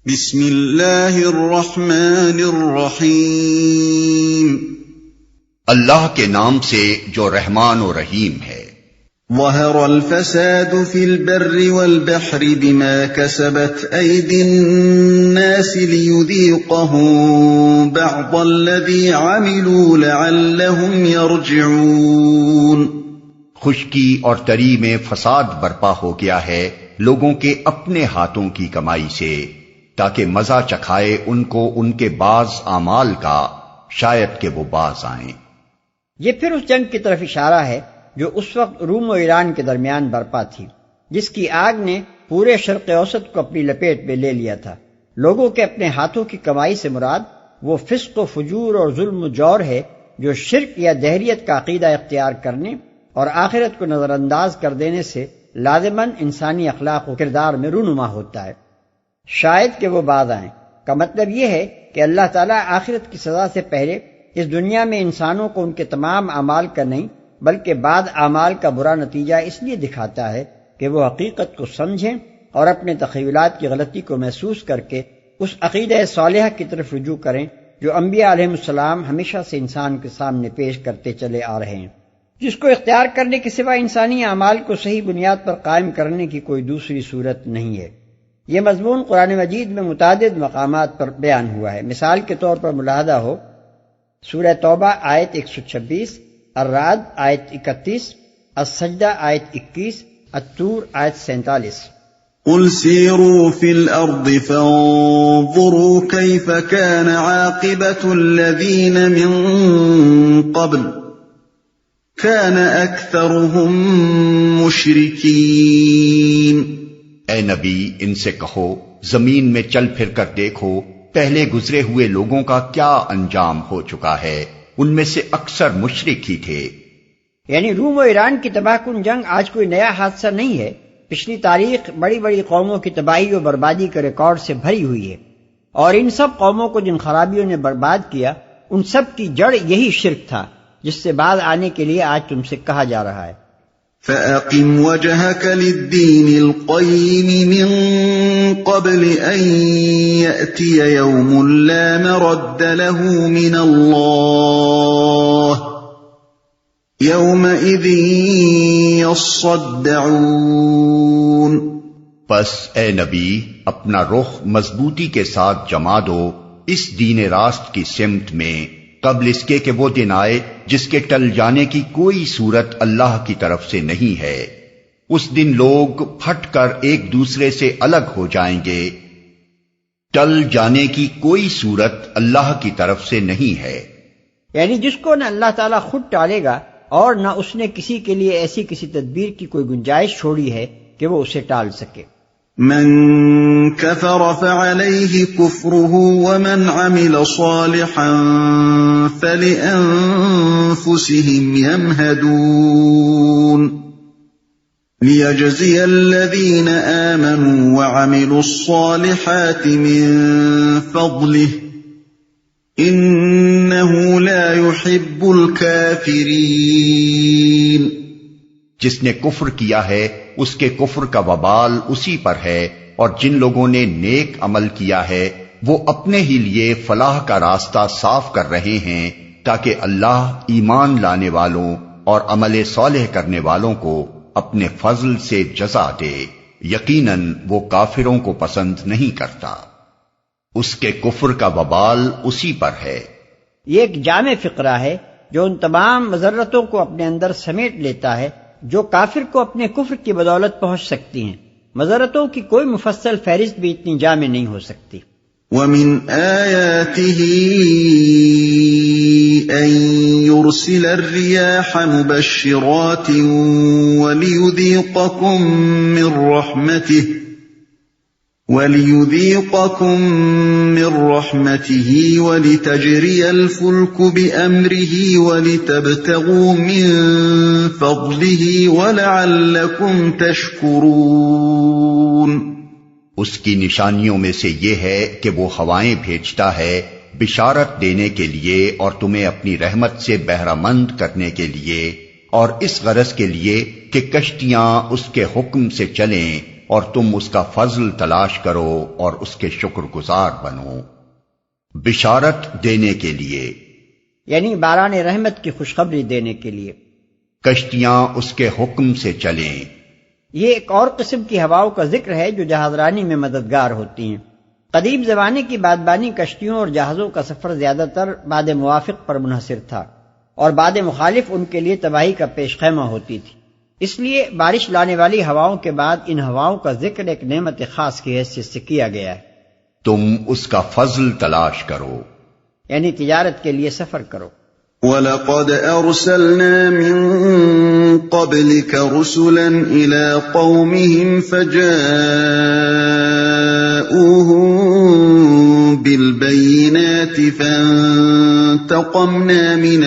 بسم اللہ الرحمن الرحیم، اللہ کے نام سے جو رحمان و رحیم ہے۔ ظہر الفساد فی البر والبحر بما کسبت ایدی الناس لیذیقہم بعض الذی عملوا لعلہم یرجعون۔ خشکی اور تری میں فساد برپا ہو گیا ہے لوگوں کے اپنے ہاتھوں کی کمائی سے، تاکہ مزہ چکھائے ان کو ان کے بعض اعمال کا، شاید کہ وہ باز آئیں۔ یہ پھر اس جنگ کی طرف اشارہ ہے جو اس وقت روم و ایران کے درمیان برپا تھی، جس کی آگ نے پورے شرق اوسط کو اپنی لپیٹ میں لے لیا تھا۔ لوگوں کے اپنے ہاتھوں کی کمائی سے مراد وہ فسق و فجور اور ظلم و جور ہے جو شرک یا دہریت کا عقیدہ اختیار کرنے اور آخرت کو نظر انداز کر دینے سے لازماً انسانی اخلاق و کردار میں رونما ہوتا ہے۔ شاید کہ وہ باز آئیں کا مطلب یہ ہے کہ اللہ تعالیٰ آخرت کی سزا سے پہلے اس دنیا میں انسانوں کو ان کے تمام اعمال کا نہیں بلکہ بعد اعمال کا برا نتیجہ اس لیے دکھاتا ہے کہ وہ حقیقت کو سمجھیں اور اپنے تخیلات کی غلطی کو محسوس کر کے اس عقیدہ صالحہ کی طرف رجوع کریں جو انبیاء علیہ السلام ہمیشہ سے انسان کے سامنے پیش کرتے چلے آ رہے ہیں، جس کو اختیار کرنے کے سوا انسانی اعمال کو صحیح بنیاد پر قائم کرنے کی کوئی دوسری صورت نہیں ہے۔ یہ مضمون قرآن مجید میں متعدد مقامات پر بیان ہوا ہے۔ مثال کے طور پر ملاحظہ ہو سورہ توبہ آیت 126، الرعد آیت 31، السجدہ آیت 21، الطور آیت 47۔ قل سیروا فی الارض فانظروا کیف کان عاقبۃ الذین من قبل کان اکثرهم مشرکین۔ اے نبی، ان سے کہو زمین میں چل پھر کر دیکھو پہلے گزرے ہوئے لوگوں کا کیا انجام ہو چکا ہے، ان میں سے اکثر مشرک ہی تھے۔ یعنی روم و ایران کی تباہ کن جنگ آج کوئی نیا حادثہ نہیں ہے، پچھلی تاریخ بڑی بڑی قوموں کی تباہی و بربادی کے ریکارڈ سے بھری ہوئی ہے، اور ان سب قوموں کو جن خرابیوں نے برباد کیا ان سب کی جڑ یہی شرک تھا، جس سے باز آنے کے لیے آج تم سے کہا جا رہا ہے۔ فَأَقِمْ وَجْهَكَ لِلدِّينِ الْقَيِّمِ مِنْ قَبْلِ أَنْ يَأْتِيَ يَوْمٌ لَا مَرَدَّ لَهُ مِنَ اللَّهِ يَوْمَئِذٍ يَصَّدَّعُونَ۔ پس اے نبی، اپنا رخ مضبوطی کے ساتھ جما دو اس دین راست کی سمت میں قبل اس کے کہ وہ دن آئے جس کے ٹل جانے کی کوئی صورت اللہ کی طرف سے نہیں ہے۔ اس دن لوگ پھٹ کر ایک دوسرے سے الگ ہو جائیں گے۔ ٹل جانے کی کوئی صورت اللہ کی طرف سے نہیں ہے، یعنی جس کو نہ اللہ تعالیٰ خود ٹالے گا اور نہ اس نے کسی کے لیے ایسی کسی تدبیر کی کوئی گنجائش چھوڑی ہے کہ وہ اسے ٹال سکے۔ من كفر فعليه كفره ومن عمل صالحا فلأنفسهم يمهدون ليجزي الذين آمنوا وعملوا الصالحات من فضله إنه لا يحب الكافرين۔ جس نے کفر کیا ہے اس کے کفر کا وبال اسی پر ہے، اور جن لوگوں نے نیک عمل کیا ہے وہ اپنے ہی لیے فلاح کا راستہ صاف کر رہے ہیں تاکہ اللہ ایمان لانے والوں اور عمل صالح کرنے والوں کو اپنے فضل سے جزا دے۔ یقیناً وہ کافروں کو پسند نہیں کرتا، اس کے کفر کا وبال اسی پر ہے۔ یہ ایک جامع فقرہ ہے جو ان تمام مضرتوں کو اپنے اندر سمیٹ لیتا ہے جو کافر کو اپنے کفر کی بدولت پہنچ سکتی ہیں۔ مضرتوں کی کوئی مفصل فہرست بھی اتنی جامع نہیں ہو سکتی۔ وَمِنْ آيَاتِهِ أَن يُرْسِلَ الرِّيَاحَ مُبَشِّرَاتٍ وَلِيُذِيقَكُم مِّن رَّحْمَتِهِ وَلِتَجْرِيَ الْفُلْكُ بِأَمْرِهِ وَلِتَبْتَغُوا مِن فَضْلِهِ وَلَعَلَّكُمْ تَشْكُرُونَ۔ اس کی نشانیوں میں سے یہ ہے کہ وہ ہوائیں بھیجتا ہے بشارت دینے کے لیے اور تمہیں اپنی رحمت سے بہرہ مند کرنے کے لیے، اور اس غرض کے لیے کہ کشتیاں اس کے حکم سے چلیں اور تم اس کا فضل تلاش کرو اور اس کے شکر گزار بنو۔ بشارت دینے کے لیے، یعنی باران رحمت کی خوشخبری دینے کے لیے۔ کشتیاں اس کے حکم سے چلیں۔ یہ ایک اور قسم کی ہواؤں کا ذکر ہے جو جہاز رانی میں مددگار ہوتی ہیں۔ قدیم زمانے کی بادبانی کشتیوں اور جہازوں کا سفر زیادہ تر باد موافق پر منحصر تھا، اور باد مخالف ان کے لیے تباہی کا پیش خیمہ ہوتی تھی۔ اس لیے بارش لانے والی ہواؤں کے بعد ان ہواؤں کا ذکر ایک نعمت خاص کی حیثیت سے کیا گیا ہے۔ تم اس کا فضل تلاش کرو، یعنی تجارت کے لیے سفر کرو۔ وَلَقَدْ أَرْسَلْنَا مِن قَبْلِكَ رُسُلًا إِلَىٰ قَوْمِهِمْ فَجَاءُوهُم بِالْبَيِّنَاتِ فَانتَقَمْنَا مِنَ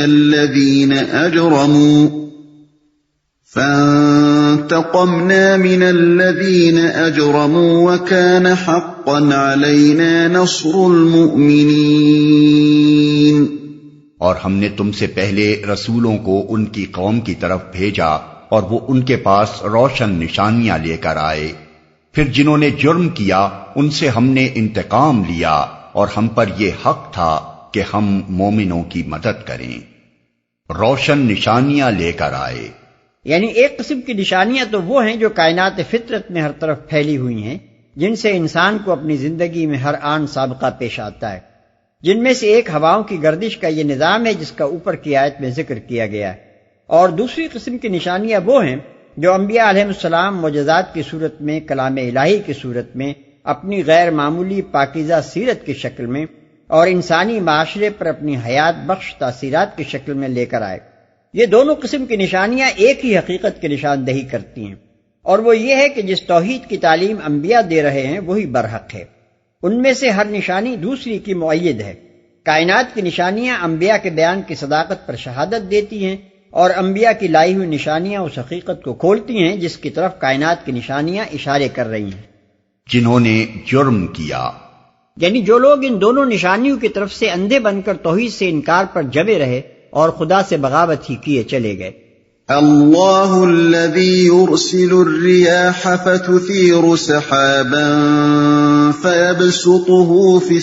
الَّذِينَ أَجْرَمُوا وَكَانَ حَقًّا عَلَيْنَا نَصْرُ الْمُؤْمِنِينَ۔ اور ہم نے تم سے پہلے رسولوں کو ان کی قوم کی طرف بھیجا اور وہ ان کے پاس روشن نشانیاں لے کر آئے، پھر جنہوں نے جرم کیا ان سے ہم نے انتقام لیا، اور ہم پر یہ حق تھا کہ ہم مومنوں کی مدد کریں۔ روشن نشانیاں لے کر آئے، یعنی ایک قسم کی نشانیاں تو وہ ہیں جو کائنات فطرت میں ہر طرف پھیلی ہوئی ہیں، جن سے انسان کو اپنی زندگی میں ہر آن سابقہ پیش آتا ہے، جن میں سے ایک ہواؤں کی گردش کا یہ نظام ہے جس کا اوپر کی آیت میں ذکر کیا گیا ہے، اور دوسری قسم کی نشانیاں وہ ہیں جو انبیاء علیہ السلام معجزات کی صورت میں، کلام الہی کی صورت میں، اپنی غیر معمولی پاکیزہ سیرت کی شکل میں، اور انسانی معاشرے پر اپنی حیات بخش تاثیرات کی شکل میں لے کر آئے۔ یہ دونوں قسم کی نشانیاں ایک ہی حقیقت کی نشاندہی کرتی ہیں، اور وہ یہ ہے کہ جس توحید کی تعلیم انبیاء دے رہے ہیں وہی برحق ہے۔ ان میں سے ہر نشانی دوسری کی مؤید ہے۔ کائنات کی نشانیاں انبیاء کے بیان کی صداقت پر شہادت دیتی ہیں، اور انبیاء کی لائی ہوئی نشانیاں اس حقیقت کو کھولتی ہیں جس کی طرف کائنات کی نشانیاں اشارے کر رہی ہیں۔ جنہوں نے جرم کیا، یعنی جو لوگ ان دونوں نشانیوں کی طرف سے اندھے بن کر توحید سے انکار پر جمے رہے اور خدا سے بغاوت ہی کیے چلے گئے۔ اللہ الذی یرسل الرياح فتثیر سحابا فيبسطه في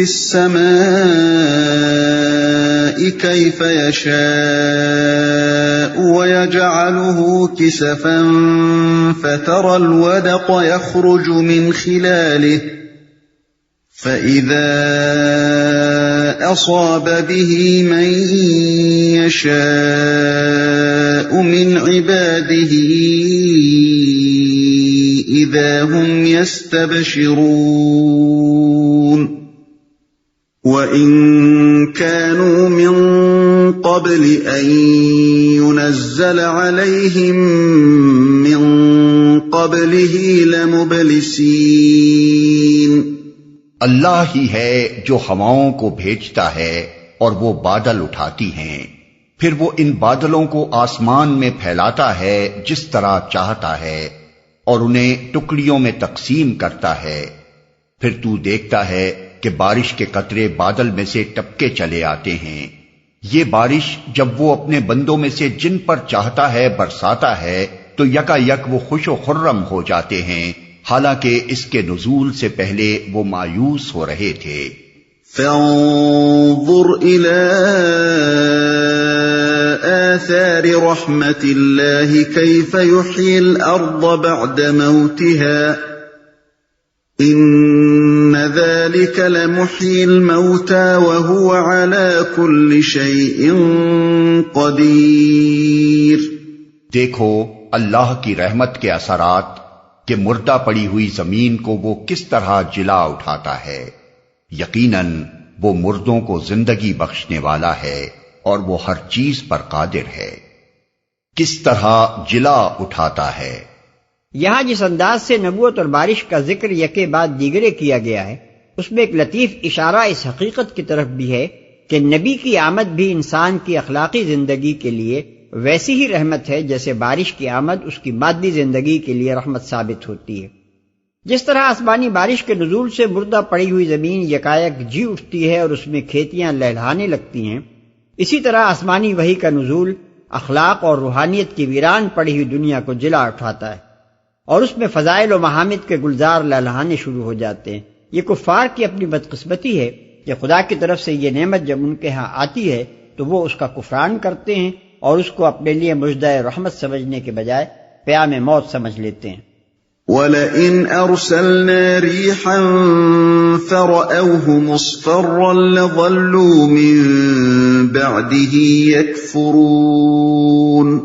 السماء كيف يشاء ويجعله كسفا فترى الودق يخرج من خلاله فإذا أصاب به من يشاء من عباده إذا هم يستبشرون وَإِن كَانُوا مِن قَبْلِ أَن يُنَزَّلَ عَلَيْهِم مِّن قَبْلِهِ لَمُبْلِسِينَ۔ اللہ ہی ہے جو ہواؤں کو بھیجتا ہے اور وہ بادل اٹھاتی ہیں، پھر وہ ان بادلوں کو آسمان میں پھیلاتا ہے جس طرح چاہتا ہے، اور انہیں ٹکڑیوں میں تقسیم کرتا ہے، پھر تو دیکھتا ہے کہ بارش کے قطرے بادل میں سے ٹپکے چلے آتے ہیں۔ یہ بارش جب وہ اپنے بندوں میں سے جن پر چاہتا ہے برساتا ہے تو یکا یک وہ خوش و خرم ہو جاتے ہیں، حالانکہ اس کے نزول سے پہلے وہ مایوس ہو رہے تھے۔ فانظر إلى آثار رحمة الله كيف يحيي الأرض بعد موتها إن ذلك لمحيي الموتى وهو على كل شيء قدير۔ دیکھو اللہ کی رحمت کے اثرات کہ مردہ پڑی ہوئی زمین کو وہ کس طرح جلا اٹھاتا ہے، یقیناً وہ مردوں کو زندگی بخشنے والا ہے اور وہ ہر چیز پر قادر ہے۔ کس طرح جلا اٹھاتا ہے۔ یہاں جس انداز سے نبوت اور بارش کا ذکر یکے بعد دیگرے کیا گیا ہے، اس میں ایک لطیف اشارہ اس حقیقت کی طرف بھی ہے کہ نبی کی آمد بھی انسان کی اخلاقی زندگی کے لیے ویسی ہی رحمت ہے جیسے بارش کی آمد اس کی مادی زندگی کے لیے رحمت ثابت ہوتی ہے۔ جس طرح آسمانی بارش کے نزول سے مردہ پڑی ہوئی زمین یکایک جی اٹھتی ہے اور اس میں کھیتیاں لہلہانے لگتی ہیں، اسی طرح آسمانی وحی کا نزول اخلاق اور روحانیت کی ویران پڑی ہوئی دنیا کو جلا اٹھاتا ہے اور اس میں فضائل و محامد کے گلزار لہلہانے شروع ہو جاتے ہیں۔ یہ کفار کی اپنی بدقسمتی ہے کہ خدا کی طرف سے یہ نعمت جب ان کے ہاں آتی ہے تو وہ اس کا کفران کرتے ہیں اور اس کو اپنے لیے مژدہ رحمت سمجھنے کے بجائے پیام موت سمجھ لیتے ہیں۔ وَلَئِنْ أَرْسَلْنَا رِيحًا فَرَأَوْهُ مُصْفَرًّا لَظَلُّوا مِن بَعْدِهِ يَكْفُرُونَ،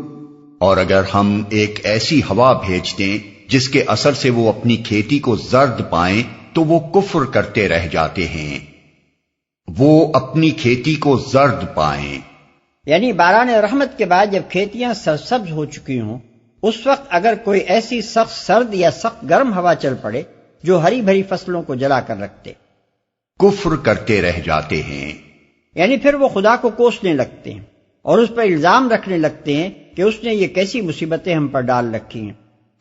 اور اگر ہم ایک ایسی ہوا بھیج دیں جس کے اثر سے وہ اپنی کھیتی کو زرد پائیں تو وہ کفر کرتے رہ جاتے ہیں۔ وہ اپنی کھیتی کو زرد پائیں، یعنی باران رحمت کے بعد جب کھیتیاں سرسبز ہو چکی ہوں، اس وقت اگر کوئی ایسی سخت سرد یا سخت گرم ہوا چل پڑے جو ہری بھری فصلوں کو جلا کر رکھتے، کفر کرتے رہ جاتے ہیں۔ یعنی پھر وہ خدا کو کوسنے لگتے ہیں اور اس پر الزام رکھنے لگتے ہیں کہ اس نے یہ کیسی مصیبتیں ہم پر ڈال رکھی ہیں،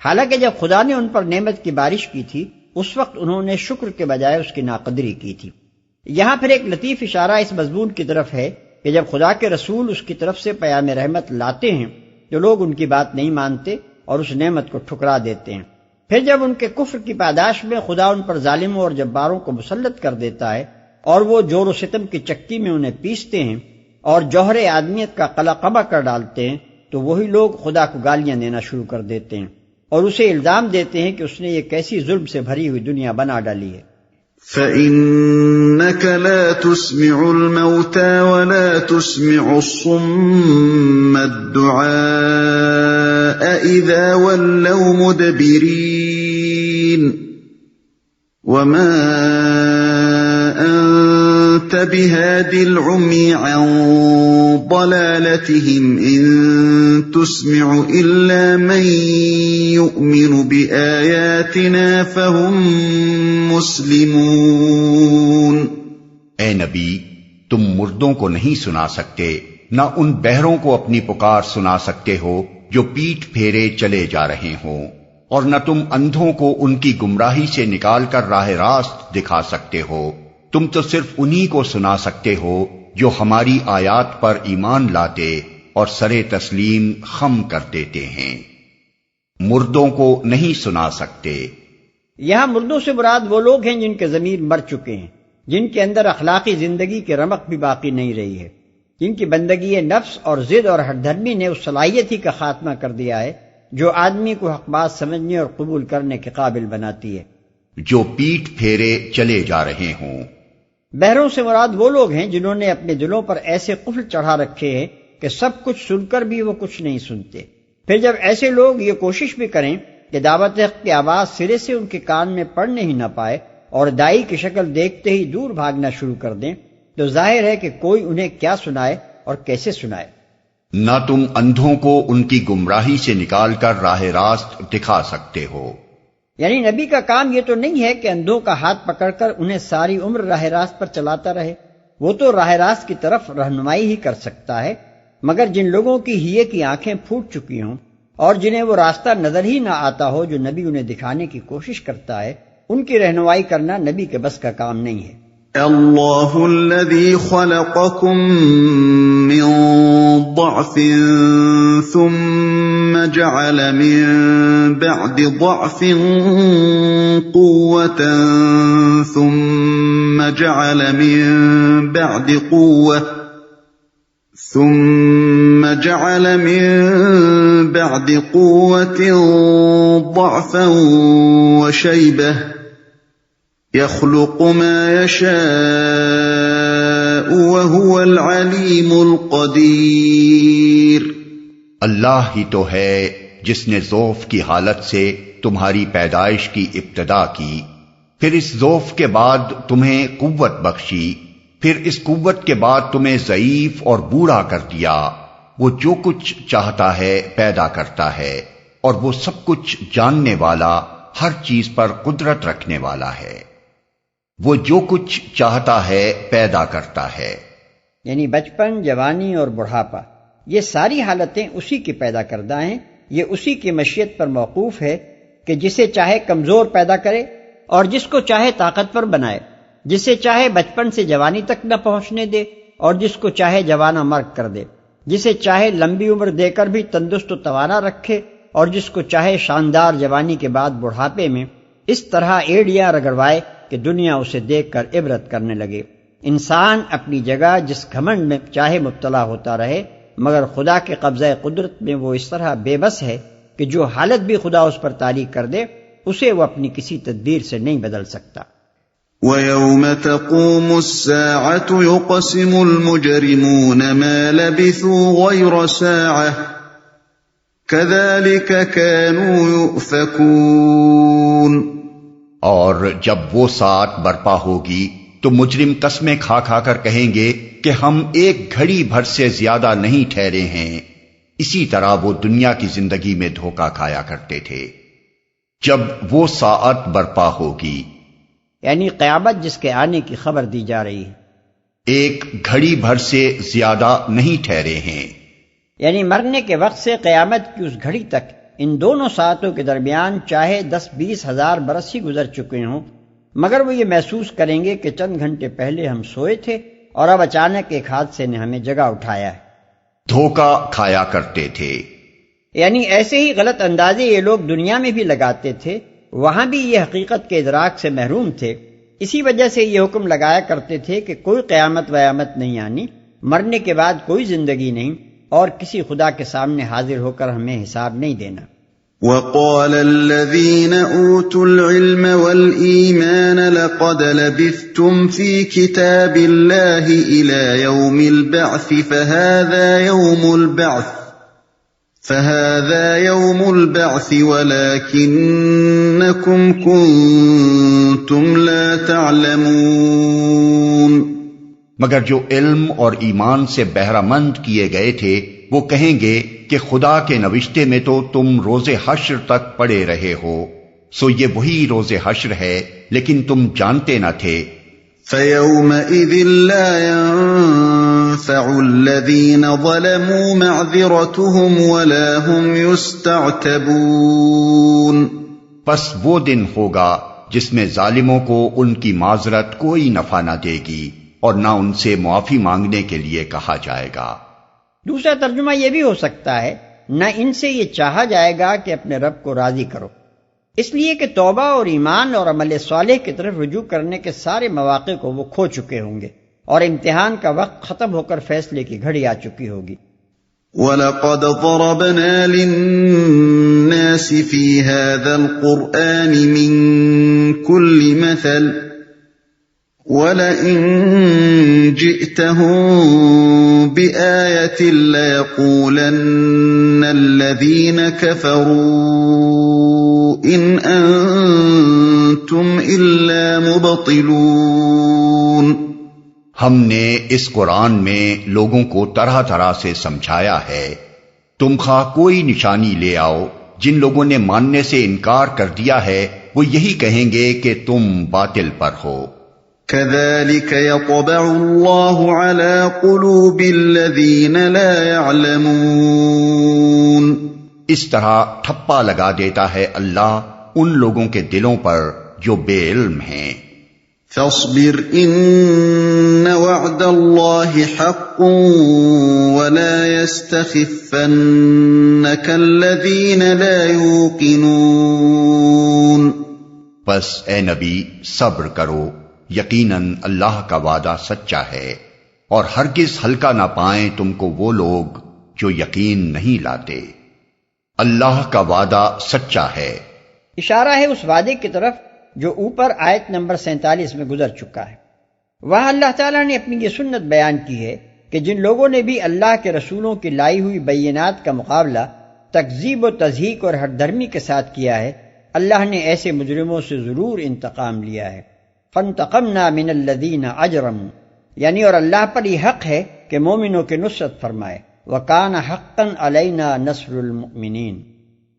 حالانکہ جب خدا نے ان پر نعمت کی بارش کی تھی اس وقت انہوں نے شکر کے بجائے اس کی ناقدری کی تھی۔ یہاں پھر ایک لطیف اشارہ اس مضمون کی طرف ہے کہ جب خدا کے رسول اس کی طرف سے پیام رحمت لاتے ہیں تو لوگ ان کی بات نہیں مانتے اور اس نعمت کو ٹھکرا دیتے ہیں۔ پھر جب ان کے کفر کی پاداش میں خدا ان پر ظالموں اور جباروں کو مسلط کر دیتا ہے اور وہ جور و ستم کی چکی میں انہیں پیستے ہیں اور جوہر آدمیت کا قلقبہ کر ڈالتے ہیں تو وہی لوگ خدا کو گالیاں دینا شروع کر دیتے ہیں اور اسے الزام دیتے ہیں کہ اس نے یہ کیسی ظلم سے بھری ہوئی دنیا بنا ڈالی ہے۔ فَإِنَّكَ لَا تُسْمِعُ الْمَوْتَى وَلَا تُسْمِعُ الصُّمَّ الدُّعَاءَ إِذَا وَلَّوْا مُدْبِرِينَ وَمَا أَنْتَ بِهَادِ الْعُمْيِ عَنْ ضَلَالَتِهِمْ إِن تُسْمِعُ إِلَّا مَن يُؤْمِنُ بِآيَاتِنَا فَهُمْ مسلمون۔ اے نبی، تم مردوں کو نہیں سنا سکتے، نہ ان بہروں کو اپنی پکار سنا سکتے ہو جو پیٹھ پھیرے چلے جا رہے ہوں، اور نہ تم اندھوں کو ان کی گمراہی سے نکال کر راہ راست دکھا سکتے ہو۔ تم تو صرف انہی کو سنا سکتے ہو جو ہماری آیات پر ایمان لاتے اور سرے تسلیم خم کر دیتے ہیں۔ مردوں کو نہیں سنا سکتے۔ یہاں مردوں سے مراد وہ لوگ ہیں جن کے ضمیر مر چکے ہیں، جن کے اندر اخلاقی زندگی کی رمق بھی باقی نہیں رہی ہے، جن کی بندگی نفس اور ضد اور ہٹ دھرمی نے اس صلاحیت ہی کا خاتمہ کر دیا ہے جو آدمی کو حق بات سمجھنے اور قبول کرنے کے قابل بناتی ہے۔ جو پیٹھ پھیرے چلے جا رہے ہوں۔ بہروں سے مراد وہ لوگ ہیں جنہوں نے اپنے دلوں پر ایسے قفل چڑھا رکھے ہیں کہ سب کچھ سن کر بھی وہ کچھ نہیں سنتے۔ پھر جب ایسے لوگ یہ کوشش بھی کریں کہ دعوت حق کی آواز سرے سے ان کے کان میں پڑنے ہی نہ پائے اور دائی کی شکل دیکھتے ہی دور بھاگنا شروع کر دیں تو ظاہر ہے کہ کوئی انہیں کیا سنائے اور کیسے سنائے۔ نہ تم اندھوں کو ان کی گمراہی سے نکال کر راہ راست دکھا سکتے ہو۔ یعنی نبی کا کام یہ تو نہیں ہے کہ اندھوں کا ہاتھ پکڑ کر انہیں ساری عمر راہ راست پر چلاتا رہے، وہ تو راہ راست کی طرف رہنمائی ہی کر سکتا ہے، مگر جن لوگوں کی ہیے کی آنکھیں پھوٹ چکی ہوں اور جنہیں وہ راستہ نظر ہی نہ آتا ہو جو نبی انہیں دکھانے کی کوشش کرتا ہے، ان کی رہنمائی کرنا نبی کے بس کا کام نہیں ہے۔ اللہ الذی خلقکم من ضعف ثم جعل من بعد ضعف قوة ثم جعل من بعد قوة ضعفا وشيبة يخلق ما يشاء وهو العليم القدير۔ اللہ ہی تو ہے جس نے ضعف کی حالت سے تمہاری پیدائش کی ابتدا کی، پھر اس ضعف کے بعد تمہیں قوت بخشی، پھر اس قوت کے بعد تمہیں ضعیف اور بوڑھا کر دیا۔ وہ جو کچھ چاہتا ہے پیدا کرتا ہے، اور وہ سب کچھ جاننے والا، ہر چیز پر قدرت رکھنے والا ہے۔ وہ جو کچھ چاہتا ہے پیدا کرتا ہے، یعنی بچپن، جوانی اور بڑھاپا، یہ ساری حالتیں اسی کی پیدا کردہ ہیں، یہ اسی کی مشیت پر موقوف ہے کہ جسے چاہے کمزور پیدا کرے اور جس کو چاہے طاقتور بنائے، جسے چاہے بچپن سے جوانی تک نہ پہنچنے دے اور جس کو چاہے جوانہ مرگ کر دے، جسے چاہے لمبی عمر دے کر بھی تندرست و توانا رکھے اور جس کو چاہے شاندار جوانی کے بعد بڑھاپے میں اس طرح ایڑیاں رگڑوائے کہ دنیا اسے دیکھ کر عبرت کرنے لگے۔ انسان اپنی جگہ جس گھمنڈ میں چاہے مبتلا ہوتا رہے، مگر خدا کے قبضہ قدرت میں وہ اس طرح بے بس ہے کہ جو حالت بھی خدا اس پر طاری کر دے اسے وہ اپنی کسی تدبیر سے نہیں بدل سکتا۔ وَيَوْمَ تَقُومُ السَّاعَةُ يُقْسِمُ الْمُجْرِمُونَ مَا لَبِثُوا غَيْرَ سَاعَةٍ كَذَلِكَ كَانُوا يُؤْفَكُونَ۔ اور جب وہ ساعت برپا ہوگی تو مجرم قسمیں کھا کھا کر کہیں گے کہ ہم ایک گھڑی بھر سے زیادہ نہیں ٹھہرے ہیں۔ اسی طرح وہ دنیا کی زندگی میں دھوکہ کھایا کرتے تھے۔ جب وہ ساعت برپا ہوگی یعنی قیامت جس کے آنے کی خبر دی جا رہی ہے، ایک گھڑی بھر سے زیادہ نہیں ٹھہرے ہیں، یعنی مرنے کے وقت سے قیامت کی اس گھڑی تک ان دونوں ساعتوں کے درمیان چاہے 10-20 ہزار برس ہی گزر چکے ہوں، مگر وہ یہ محسوس کریں گے کہ چند گھنٹے پہلے ہم سوئے تھے اور اب اچانک ایک حادثے نے ہمیں جگہ اٹھایا ہے۔ دھوکہ کھایا کرتے تھے۔ یعنی ایسے ہی غلط اندازے یہ لوگ دنیا میں بھی لگاتے تھے، وہاں بھی یہ حقیقت کے ادراک سے محروم تھے، اسی وجہ سے یہ حکم لگایا کرتے تھے کہ کوئی قیامت ویامت نہیں آنی، مرنے کے بعد کوئی زندگی نہیں، اور کسی خدا کے سامنے حاضر ہو کر ہمیں حساب نہیں دینا۔ وَقَالَ الَّذِينَ أُوتُوا الْعِلْمَ وَالْإِيمَانَ لَقَدْ لَبِثْتُمْ فِي كِتَابِ اللَّهِ إِلَى يَوْمِ الْبَعْثِ فَهَذَا يَوْمُ الْبَعْثِ وَلَكِنَّكُمْ كُنتُمْ لَا تَعْلَمُونَ۔ مگر جو علم اور ایمان سے بہرہ مند کیے گئے تھے وہ کہیں گے کہ خدا کے نوشتے میں تو تم روز حشر تک پڑے رہے ہو، سو یہ وہی روز حشر ہے لیکن تم جانتے نہ تھے۔ فَيَوْمَئِذٍ لَا يَنفَعُ الَّذِينَ ظَلَمُوا مَعْذِرَتُهُمْ وَلَا هُمْ يُسْتَعْتَبُونَ۔ پس وہ دن ہوگا جس میں ظالموں کو ان کی معذرت کوئی نفع نہ دے گی اور نہ ان سے معافی مانگنے کے لیے کہا جائے گا۔ دوسرا ترجمہ یہ بھی ہو سکتا ہے نہ ان سے یہ چاہا جائے گا کہ اپنے رب کو راضی کرو، اس لیے کہ توبہ اور ایمان اور عمل صالح کی طرف رجوع کرنے کے سارے مواقع کو وہ کھو چکے ہوں گے اور امتحان کا وقت ختم ہو کر فیصلے کی گھڑی آ چکی ہوگی۔ وَلَقَدْ ضَرَبْنَا لِلنَّاسِ فِي هَذَا الْقُرْآنِ مِنْ كُلِّ مَثَلٍ وَلَئِن جِئْتَهُم بِآيَةٍ لَيَقُولَنَّ الَّذِينَ كَفَرُوا إِنْ أَنْتُمْ إِلَّا مُبْطِلُونَ۔ ہم نے اس قرآن میں لوگوں کو طرح طرح سے سمجھایا ہے، تم خواہ کوئی نشانی لے آؤ، جن لوگوں نے ماننے سے انکار کر دیا ہے وہ یہی کہیں گے کہ تم باطل پر ہو۔ كَذَلِكَ يَطْبَعُ اللَّهُ عَلَى قُلُوبِ الَّذِينَ لَا يَعْلَمُونَ۔ اس طرح ٹھپا لگا دیتا ہے اللہ ان لوگوں کے دلوں پر جو بے علم ہیں۔ فَاصْبِرْ إِنَّ وَعْدَ اللَّهِ حَقٌّ وَلَا يَسْتَخِفَّنَّكَ الَّذِينَ لَا يُوقِنُونَ۔ بس اے نبی صبر کرو، یقیناً اللہ کا وعدہ سچا ہے اور ہرگز ہلکا نہ پائیں تم کو وہ لوگ جو یقین نہیں لاتے۔ اللہ کا وعدہ سچا ہے۔ اشارہ ہے اس وعدے کی طرف جو اوپر آیت نمبر 47 میں گزر چکا ہے۔ وہاں اللہ تعالیٰ نے اپنی یہ سنت بیان کی ہے کہ جن لوگوں نے بھی اللہ کے رسولوں کی لائی ہوئی بینات کا مقابلہ تکذیب و تضحیک اور ہٹ دھرمی کے ساتھ کیا ہے، اللہ نے ایسے مجرموں سے ضرور انتقام لیا ہے۔ فانتقمنا من الذین اجرموا، یعنی اور اللہ پر یہ حق ہے کہ مومنوں کی نصرت فرمائے۔ وکان حقا علینا نصر المؤمنین،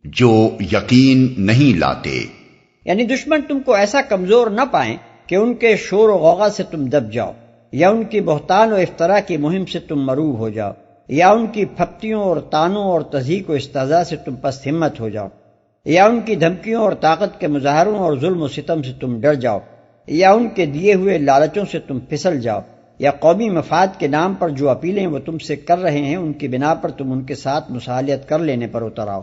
جو یقین نہیں لاتے، یعنی دشمن تم کو ایسا کمزور نہ پائیں کہ ان کے شور و غوغا سے تم دب جاؤ، یا ان کی بہتان و افطرا کی مہم سے تم مروب ہو جاؤ، یا ان کی پھپتیوں اور تانوں اور تضحیک و استہزاء سے تم پست ہمت ہو جاؤ۔ یا ان کی دھمکیوں اور طاقت کے مظاہروں اور ظلم و ستم سے تم ڈر جاؤ، یا ان کے دیے ہوئے لالچوں سے تم پھسل جاؤ، یا قومی مفاد کے نام پر جو اپیلیں وہ تم سے کر رہے ہیں ان کی بنا پر تم ان کے ساتھ مصالحت کر لینے پر اتر آؤ۔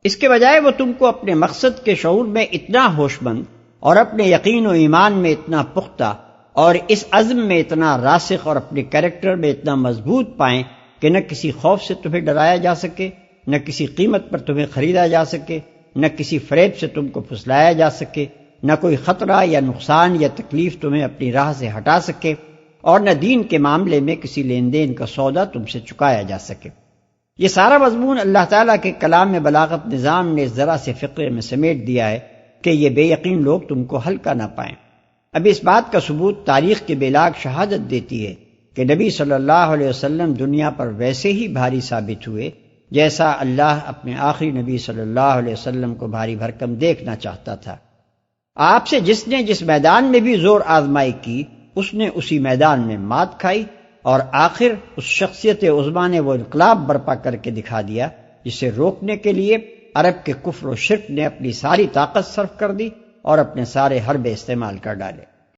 اس کے بجائے وہ تم کو اپنے مقصد کے شعور میں اتنا ہوش مند اور اپنے یقین و ایمان میں اتنا پختہ اور اس عزم میں اتنا راسخ اور اپنے کیریکٹر میں اتنا مضبوط پائیں کہ نہ کسی خوف سے تمہیں ڈرایا جا سکے، نہ کسی قیمت پر تمہیں خریدا جا سکے، نہ کسی فریب سے تم کو پھسلایا جا سکے، نہ کوئی خطرہ یا نقصان یا تکلیف تمہیں اپنی راہ سے ہٹا سکے، اور نہ دین کے معاملے میں کسی لین دین کا سودا تم سے چکایا جا سکے۔ یہ سارا مضمون اللہ تعالیٰ کے کلام میں بلاغت نظام نے اس ذرا سے فقرے میں سمیٹ دیا ہے کہ یہ بے یقین لوگ تم کو ہلکا نہ پائیں۔ اب اس بات کا ثبوت تاریخ کے بے لاگ شہادت دیتی ہے کہ نبی صلی اللہ علیہ وسلم دنیا پر ویسے ہی بھاری ثابت ہوئے جیسا اللہ اپنے آخری نبی صلی اللہ علیہ وسلم کو بھاری بھرکم دیکھنا چاہتا تھا۔ آپ سے جس نے جس میدان میں بھی زور آزمائی کی اس نے اسی میدان میں مات کھائی، اور آخر اس شخصیت عظما نے وہ انقلاب برپا کر کے دکھا دیا جسے روکنے کے لیے عرب کے کفر و شرک نے اپنی ساری طاقت صرف کر دی اور اپنے سارے حربے استعمال کر ڈالے۔